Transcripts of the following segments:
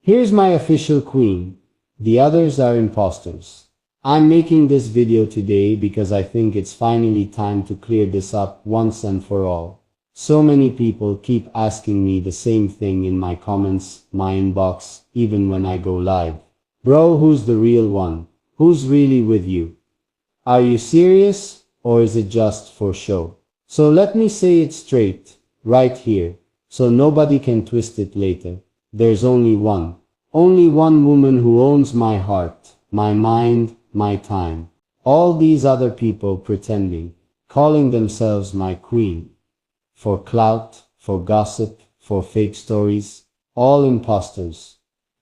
Here's my official queen. The others are imposters. I'm making this video today because I think it's finally time to clear this up once and for all. So many people keep asking me the same thing in my comments, my inbox, even when I go live. Bro, who's the real one? Who's really with you? Are you serious, or is it just for show? So let me say it straight, right here, so nobody can twist it later. There's only one woman who owns my heart, my mind, my time. All these other people pretending, calling themselves my queen. For clout, for gossip, for fake stories, all imposters.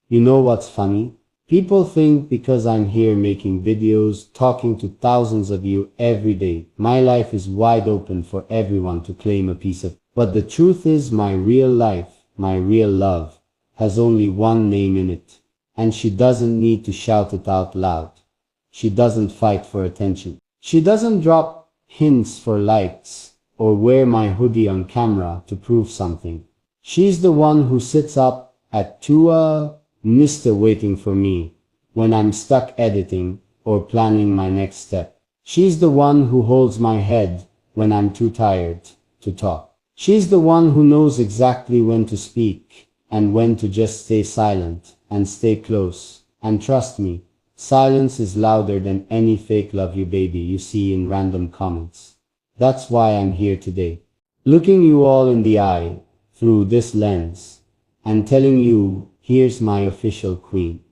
You know what's funny? People think because I'm here making videos, talking to thousands of you every day, my life is wide open for everyone to claim a piece of. But the truth is, my real life, my real love, has only one name in it. And she doesn't need to shout it out loud. She doesn't fight for attention. She doesn't drop hints for likes, or wear my hoodie on camera to prove something. She's the one who sits up at 2 Mr. waiting for me when I'm stuck editing or planning my next step. She's the one who holds my head when I'm too tired to talk. She's the one who knows exactly when to speak and when to just stay silent and stay close. And trust me, silence is louder than any fake love you baby you see in random comments. That's why I'm here today, looking you all in the eye through this lens and telling you, here's my official queen.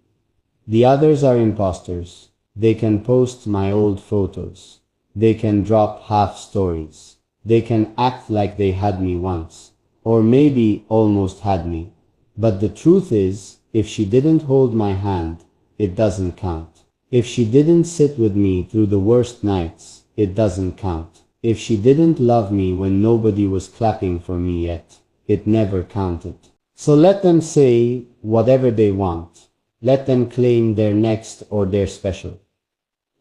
The others are imposters. They can post my old photos. They can drop half stories. They can act like they had me once, or maybe almost had me. But the truth is, if she didn't hold my hand, it doesn't count. If she didn't sit with me through the worst nights, it doesn't count. If she didn't love me when nobody was clapping for me yet, it never counted. So let them say whatever they want. Let them claim they're next or they're special.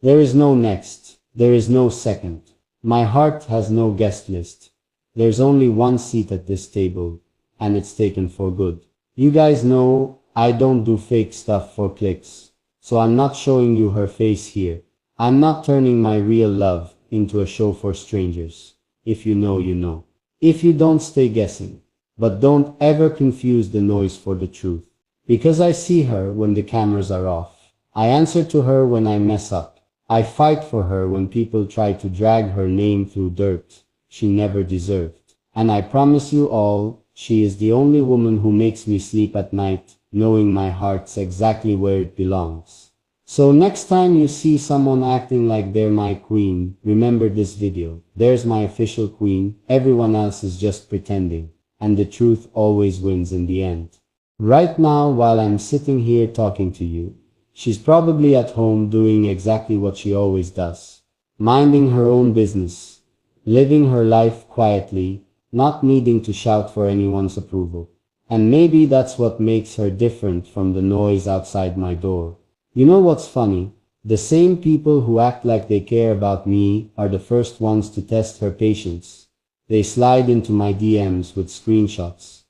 There is no next. There is no second. My heart has no guest list. There's only one seat at this table, and it's taken for good. You guys know I don't do fake stuff for clicks, so I'm not showing you her face here. I'm not turning my real love into a show for strangers. If you know, you know. If you don't, stay guessing. But don't ever confuse the noise for the truth. Because I see her when the cameras are off. I answer to her when I mess up. I fight for her when people try to drag her name through dirt she never deserved. And I promise you all, she is the only woman who makes me sleep at night, knowing my heart's exactly where it belongs. So next time you see someone acting like they're my queen, remember this video. There's my official queen. Everyone else is just pretending. And the truth always wins in the end. Right now, while I'm sitting here talking to you, she's probably at home doing exactly what she always does. Minding her own business. Living her life quietly, not needing to shout for anyone's approval. And maybe that's what makes her different from the noise outside my door. You know what's funny? The same people who act like they care about me are the first ones to test her patience. They slide into my DMs with screenshots,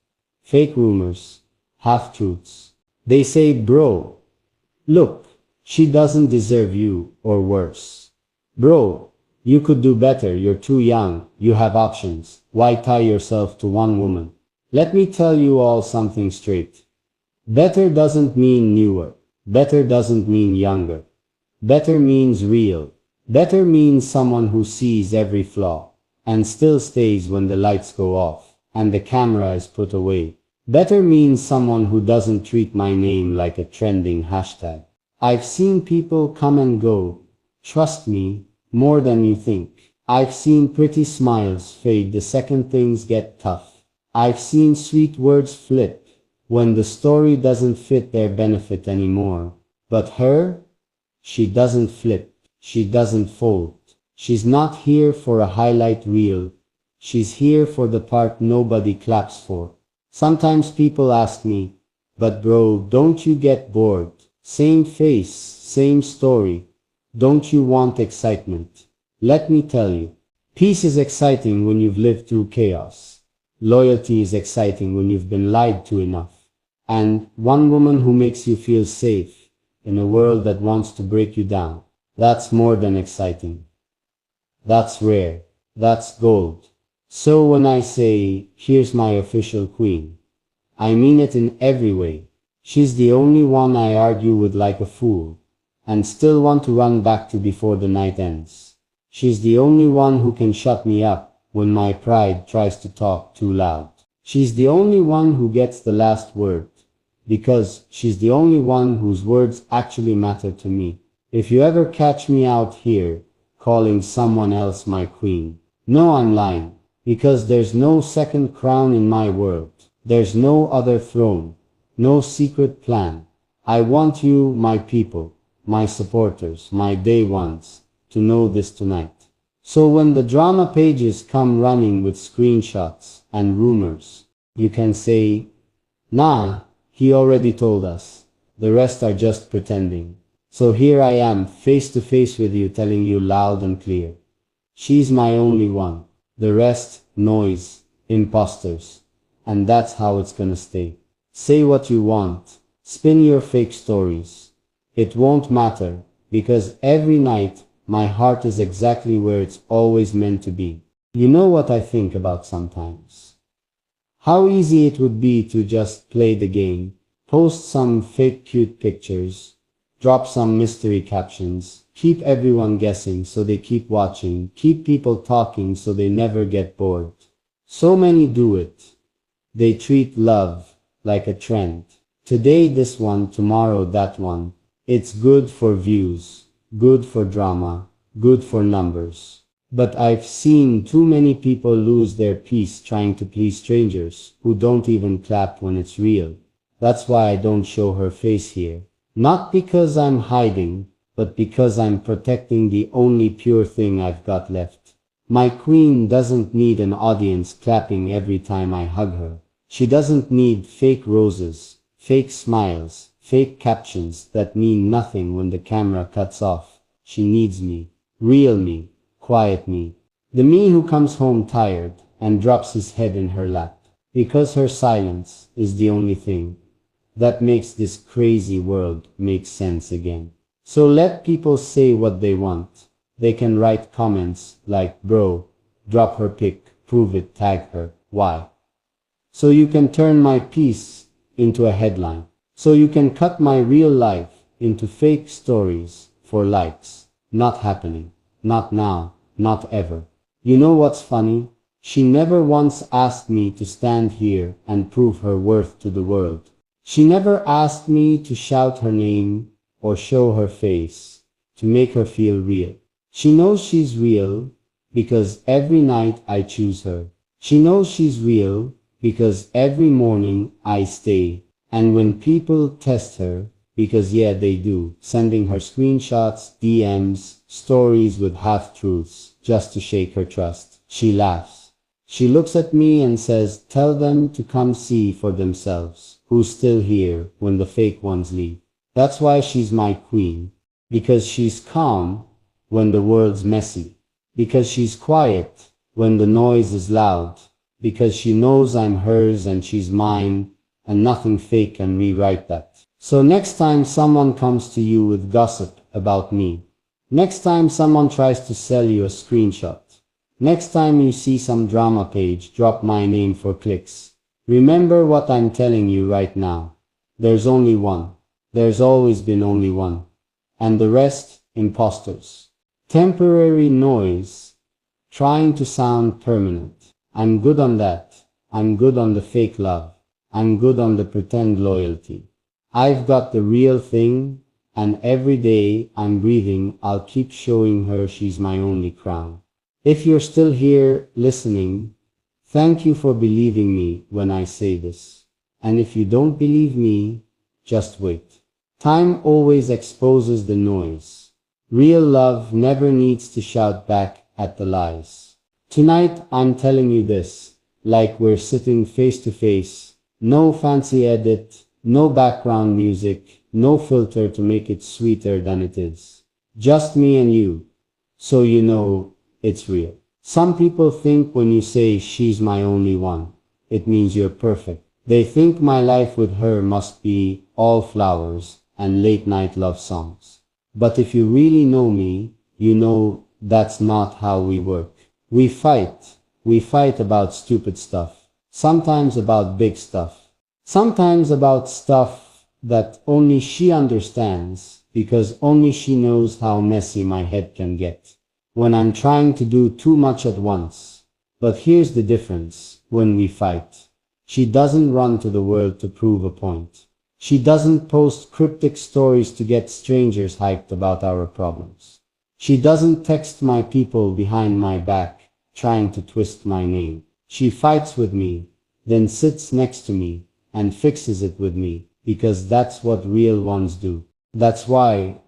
fake rumors, half-truths. They say, bro, look, she doesn't deserve you, or worse. Bro, you could do better, you're too young, you have options, why tie yourself to one woman? Let me tell you all something straight. Better doesn't mean newer. Better doesn't mean younger. Better means real. Better means someone who sees every flaw and still stays when the lights go off and the camera is put away. Better means someone who doesn't treat my name like a trending hashtag. I've seen people come and go, trust me, more than you think. I've seen pretty smiles fade the second things get tough. I've seen sweet words flip when the story doesn't fit their benefit anymore. But her? She doesn't flip. She doesn't fold. She's not here for a highlight reel. She's here for the part nobody claps for. Sometimes people ask me, but bro, don't you get bored? Same face, same story. Don't you want excitement? Let me tell you, peace is exciting when you've lived through chaos. Loyalty is exciting when you've been lied to enough. And one woman who makes you feel safe in a world that wants to break you down. That's more than exciting. That's rare. That's gold. So when I say, here's my official queen, I mean it in every way. She's the only one I argue with like a fool, and still want to run back to before the night ends. She's the only one who can shut me up when my pride tries to talk too loud. She's the only one who gets the last word, because she's the only one whose words actually matter to me. If you ever catch me out here, calling someone else my queen, no, I'm lying, because there's no second crown in my world. There's no other throne, no secret plan. I want you, my people, my supporters, my day ones, to know this tonight. So when the drama pages come running with screenshots and rumors, you can say, nah, he already told us. The rest are just pretending. So here I am, face to face with you, telling you loud and clear. She's my only one. The rest, noise, imposters. And that's how it's gonna stay. Say what you want. Spin your fake stories. It won't matter, because every night, my heart is exactly where it's always meant to be. You know what I think about sometimes? How easy it would be to just play the game, post some fake cute pictures, drop some mystery captions, keep everyone guessing so they keep watching, keep people talking so they never get bored. So many do it. They treat love like a trend. Today this one, tomorrow that one. It's good for views, good for drama, good for numbers. But I've seen too many people lose their peace trying to please strangers who don't even clap when it's real. That's why I don't show her face here. Not because I'm hiding, but because I'm protecting the only pure thing I've got left. My queen doesn't need an audience clapping every time I hug her. She doesn't need fake roses, fake smiles, fake captions that mean nothing when the camera cuts off. She needs me, real me, quiet me. The me who comes home tired and drops his head in her lap, because her silence is the only thing that makes this crazy world make sense again. So let people say what they want. They can write comments like, bro, drop her pic, prove it, tag her. Why? So you can turn my piece into a headline. So you can cut my real life into fake stories for likes. Not happening. Not now. Not ever. You know what's funny? She never once asked me to stand here and prove her worth to the world. She never asked me to shout her name or show her face to make her feel real. She knows she's real because every night I choose her. She knows she's real because every morning I stay. And when people test her, because yeah they do, sending her screenshots, DMs, stories with half-truths just to shake her trust, she laughs. She looks at me and says, tell them to come see for themselves who's still here when the fake ones leave. That's why she's my queen. Because she's calm when the world's messy. Because she's quiet when the noise is loud. Because she knows I'm hers and she's mine, and nothing fake can rewrite that. So next time someone comes to you with gossip about me, next time someone tries to sell you a screenshot, next time you see some drama page drop my name for clicks, remember what I'm telling you right now. There's only one. There's always been only one. And the rest, imposters. Temporary noise, trying to sound permanent. I'm good on that. I'm good on the fake love. I'm good on the pretend loyalty. I've got the real thing, and every day I'm breathing, I'll keep showing her she's my only crown. If you're still here listening, thank you for believing me when I say this. And if you don't believe me, just wait. Time always exposes the noise. Real love never needs to shout back at the lies. Tonight I'm telling you this, like we're sitting face to face. No fancy edit, no background music, no filter to make it sweeter than it is. Just me and you. So you know it's real. Some people think when you say she's my only one, it means you're perfect. They think my life with her must be all flowers and late night love songs. But if you really know me, you know that's not how we work. We fight. We fight about stupid stuff. Sometimes about big stuff. Sometimes about stuff that only she understands, because only she knows how messy my head can get when I'm trying to do too much at once. But here's the difference: when we fight, she doesn't run to the world to prove a point. She doesn't post cryptic stories to get strangers hyped about our problems. She doesn't text my people behind my back, trying to twist my name. She fights with me, then sits next to me, and fixes it with me, because that's what real ones do. That's why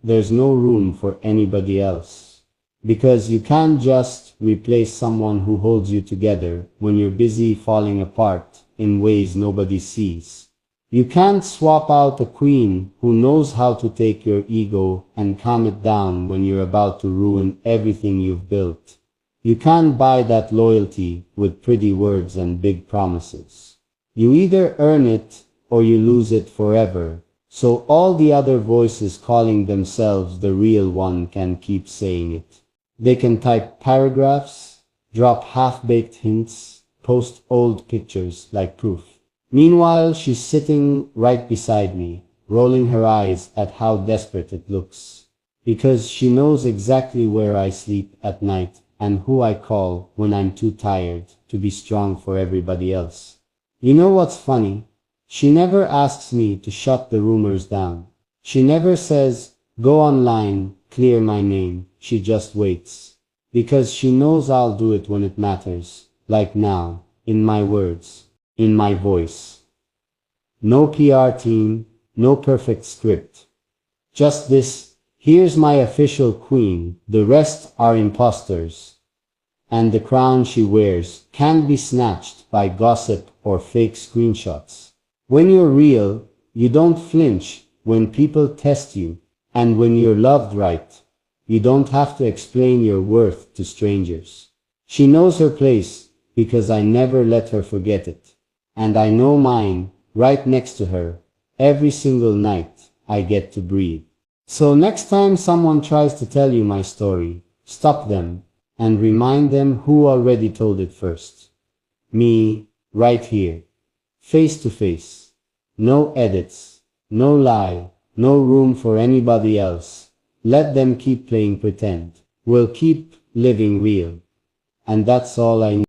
there's no room for anybody else. Because you can't just replace someone who holds you together when you're busy falling apart in ways nobody sees. You can't swap out a queen who knows how to take your ego and calm it down when you're about to ruin everything you've built. You can't buy that loyalty with pretty words and big promises. You either earn it or you lose it forever. So all the other voices calling themselves the real one can keep saying it. They can type paragraphs, drop half-baked hints, post old pictures like proof. Meanwhile, she's sitting right beside me, rolling her eyes at how desperate it looks. Because she knows exactly where I sleep at night and who I call when I'm too tired to be strong for everybody else. You know what's funny? She never asks me to shut the rumors down. She never says, go online, clear my name. She just waits. Because she knows I'll do it when it matters. Like now, in my words, in my voice. No PR team, no perfect script. Just this: here's my official queen, the rest are impostors. And the crown she wears can't be snatched by gossip or fake screenshots. When you're real, you don't flinch when people test you, and when you're loved right, you don't have to explain your worth to strangers. She knows her place because I never let her forget it. And I know mine, right next to her, every single night I get to breathe. So next time someone tries to tell you my story, stop them and remind them who already told it first. Me, right here, face to face. No edits, no lie, no room for anybody else. Let them keep playing pretend. We'll keep living real. And that's all I need.